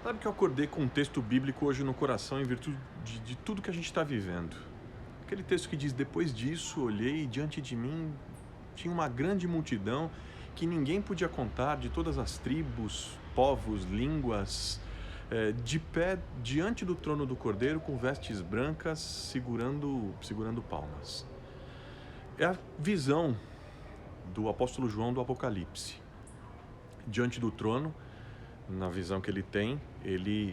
Sabe que eu acordei com um texto bíblico hoje no coração em virtude de tudo que a gente está vivendo. Aquele texto que diz: depois disso olhei e diante de mim tinha uma grande multidão que ninguém podia contar, de todas as tribos, povos, línguas, de pé diante do trono do Cordeiro com vestes brancas, segurando palmas. É a visão do apóstolo João do Apocalipse. Diante do trono, na visão que ele tem,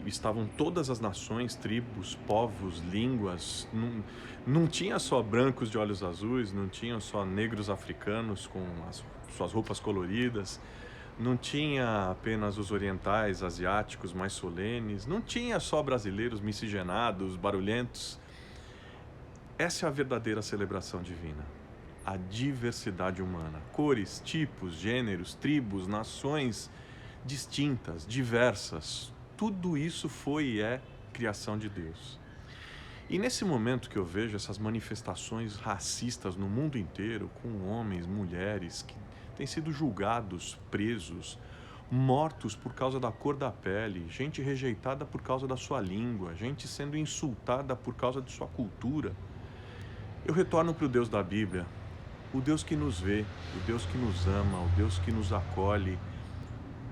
estavam todas as nações, tribos, povos, línguas. Não tinha só brancos de olhos azuis, não tinha só negros africanos com as suas roupas coloridas, não tinha apenas os orientais, asiáticos mais solenes, não tinha só brasileiros miscigenados, barulhentos. Essa é a verdadeira celebração divina. A diversidade humana, cores, tipos, gêneros, tribos, nações distintas, diversas, tudo isso foi e é criação de Deus. E nesse momento que eu vejo essas manifestações racistas no mundo inteiro, com homens, mulheres que têm sido julgados, presos, mortos por causa da cor da pele, gente rejeitada por causa da sua língua, gente sendo insultada por causa de sua cultura, eu retorno para o Deus da Bíblia, o Deus que nos vê, o Deus que nos ama, o Deus que nos acolhe,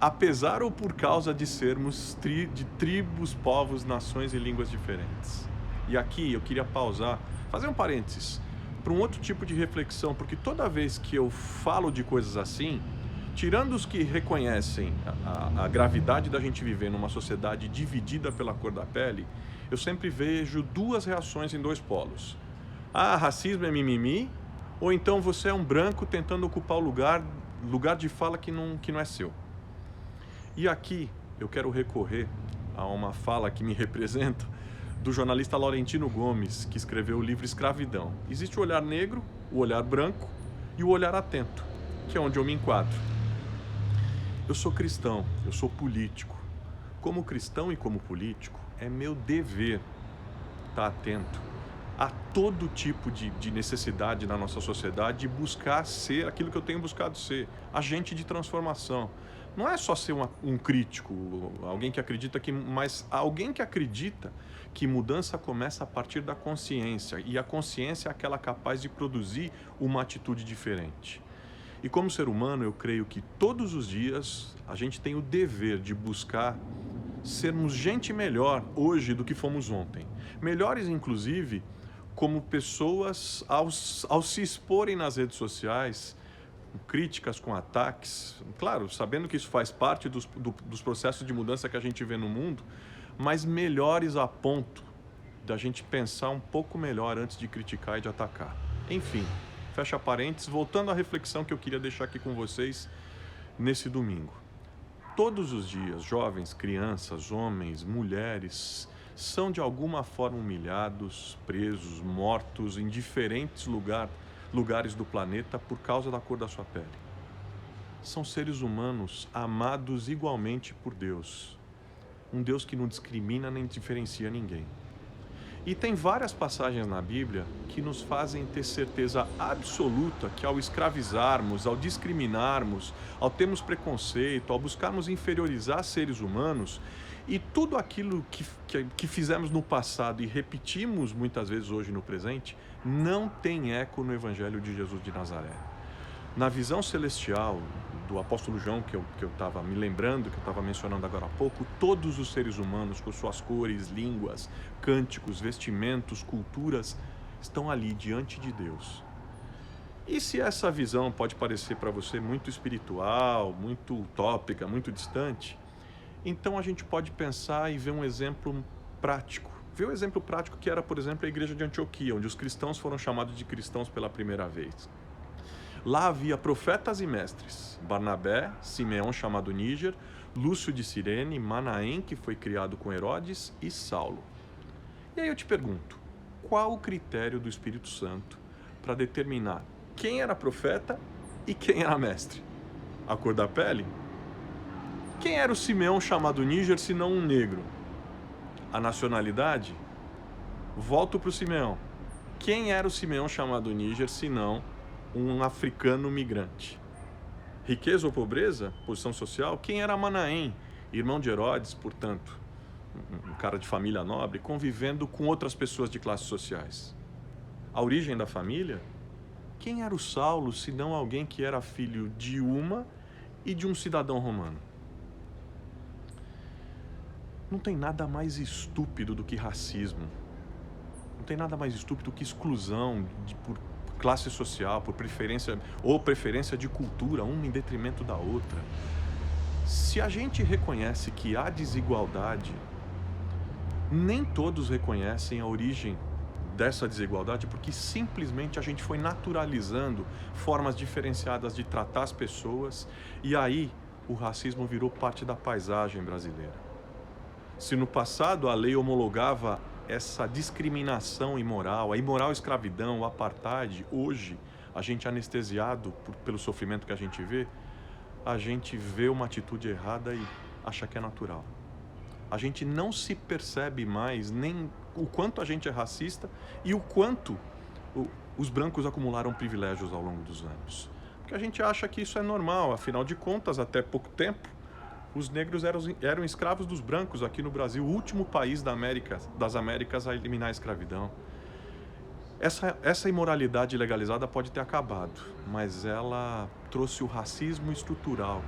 apesar ou por causa de sermos de tribos, povos, nações e línguas diferentes. E aqui eu queria pausar, fazer um parênteses, para um outro tipo de reflexão, porque toda vez que eu falo de coisas assim, tirando os que reconhecem a gravidade da gente viver numa sociedade dividida pela cor da pele, eu sempre vejo duas reações em dois polos. Racismo é mimimi, ou então você é um branco tentando ocupar o lugar de fala que não é seu. E aqui eu quero recorrer a uma fala que me representa do jornalista Laurentino Gomes, que escreveu o livro Escravidão. Existe o olhar negro, o olhar branco e o olhar atento, que é onde eu me enquadro. Eu sou cristão, eu sou político. Como cristão e como político, é meu dever estar atento a todo tipo de necessidade na nossa sociedade e buscar ser aquilo que eu tenho buscado ser, agente de transformação. Não é só ser um crítico, alguém que acredita mas alguém que acredita que mudança começa a partir da consciência, e a consciência é aquela capaz de produzir uma atitude diferente. E como ser humano, eu creio que todos os dias a gente tem o dever de buscar sermos gente melhor hoje do que fomos ontem. Melhores, inclusive, como pessoas ao se exporem nas redes sociais, críticas com ataques, claro, sabendo que isso faz parte dos processos de mudança que a gente vê no mundo, mas melhores a ponto da gente pensar um pouco melhor antes de criticar e de atacar. Enfim, fecha parênteses, voltando à reflexão que eu queria deixar aqui com vocês nesse domingo. Todos os dias, jovens, crianças, homens, mulheres, são de alguma forma humilhados, presos, mortos em diferentes lugares do planeta por causa da cor da sua pele. São seres humanos amados igualmente por Deus. Um Deus que não discrimina nem diferencia ninguém. E tem várias passagens na Bíblia que nos fazem ter certeza absoluta que ao escravizarmos, ao discriminarmos, ao termos preconceito, ao buscarmos inferiorizar seres humanos, e tudo aquilo que fizemos no passado e repetimos muitas vezes hoje no presente, não tem eco no Evangelho de Jesus de Nazaré. Na visão celestial do apóstolo João, que eu estava me lembrando, que eu estava mencionando agora há pouco, todos os seres humanos, com suas cores, línguas, cânticos, vestimentos, culturas, estão ali diante de Deus. E se essa visão pode parecer para você muito espiritual, muito utópica, muito distante, então a gente pode pensar e ver um exemplo prático. Ver o exemplo prático que era, por exemplo, a igreja de Antioquia, onde os cristãos foram chamados de cristãos pela primeira vez. Lá havia profetas e mestres, Barnabé, Simeão chamado Níger, Lúcio de Cirene, Manaém, que foi criado com Herodes, e Saulo. E aí eu te pergunto, qual o critério do Espírito Santo para determinar quem era profeta e quem era mestre? A cor da pele? Quem era o Simeão chamado Níger, se não um negro? A nacionalidade? Volto para o Simeão. Quem era o Simeão chamado Níger, se não um africano migrante? Riqueza ou pobreza? Posição social? Quem era Manaém? Irmão de Herodes, portanto. um cara de família nobre, convivendo com outras pessoas de classes sociais. A origem da família? Quem era o Saulo, se não alguém que era filho de uma e de um cidadão romano? Não tem nada mais estúpido do que racismo. Não tem nada mais estúpido que exclusão por classe social, por preferência ou preferência de cultura, uma em detrimento da outra. Se a gente reconhece que há desigualdade, nem todos reconhecem a origem dessa desigualdade, porque simplesmente a gente foi naturalizando formas diferenciadas de tratar as pessoas, e aí o racismo virou parte da paisagem brasileira. Se no passado a lei homologava essa discriminação imoral, a imoral escravidão, o apartheid, hoje, a gente anestesiado pelo sofrimento que a gente vê uma atitude errada e acha que é natural. A gente não se percebe mais nem o quanto a gente é racista e o quanto os brancos acumularam privilégios ao longo dos anos. Porque a gente acha que isso é normal, afinal de contas, até pouco tempo, os negros eram escravos dos brancos aqui no Brasil, o último país das Américas a eliminar a escravidão. Essa imoralidade legalizada pode ter acabado, mas ela trouxe o racismo estrutural,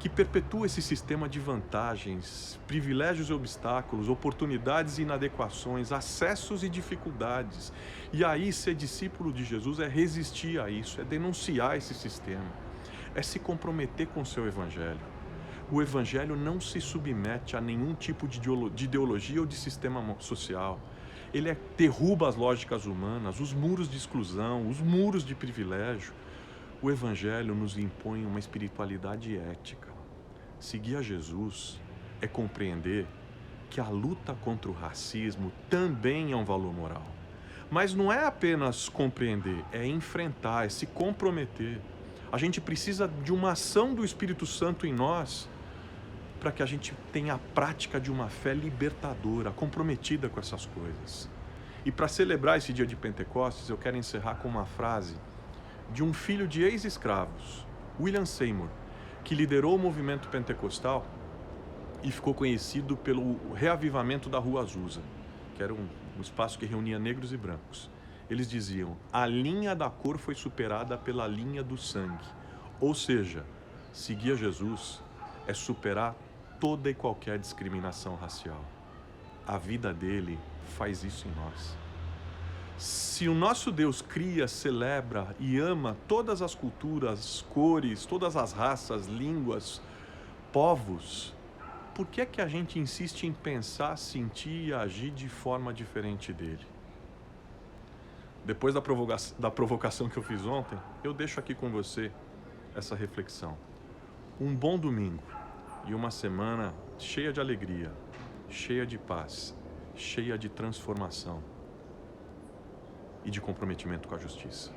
que perpetua esse sistema de vantagens, privilégios e obstáculos, oportunidades e inadequações, acessos e dificuldades. E aí, ser discípulo de Jesus é resistir a isso, é denunciar esse sistema, é se comprometer com o seu evangelho. O evangelho não se submete a nenhum tipo de ideologia ou de sistema social. Ele derruba as lógicas humanas, os muros de exclusão, os muros de privilégio. O evangelho nos impõe uma espiritualidade ética. Seguir a Jesus é compreender que a luta contra o racismo também é um valor moral. Mas não é apenas compreender, é enfrentar, é se comprometer. A gente precisa de uma ação do Espírito Santo em nós para que a gente tenha a prática de uma fé libertadora, comprometida com essas coisas. E para celebrar esse dia de Pentecostes, eu quero encerrar com uma frase de um filho de ex-escravos, William Seymour, que liderou o movimento pentecostal e ficou conhecido pelo reavivamento da Rua Azusa, que era um espaço que reunia negros e brancos. Eles diziam: a linha da cor foi superada pela linha do sangue. Ou seja, seguir a Jesus é superar toda e qualquer discriminação racial. A vida dele faz isso em nós. Se o nosso Deus cria, celebra e ama todas as culturas, cores, todas as raças, línguas, povos, por que é que a gente insiste em pensar, sentir e agir de forma diferente dele? Depois da provocação que eu fiz ontem, eu deixo aqui com você essa reflexão. Um bom domingo e uma semana cheia de alegria, cheia de paz, cheia de transformação e de comprometimento com a justiça.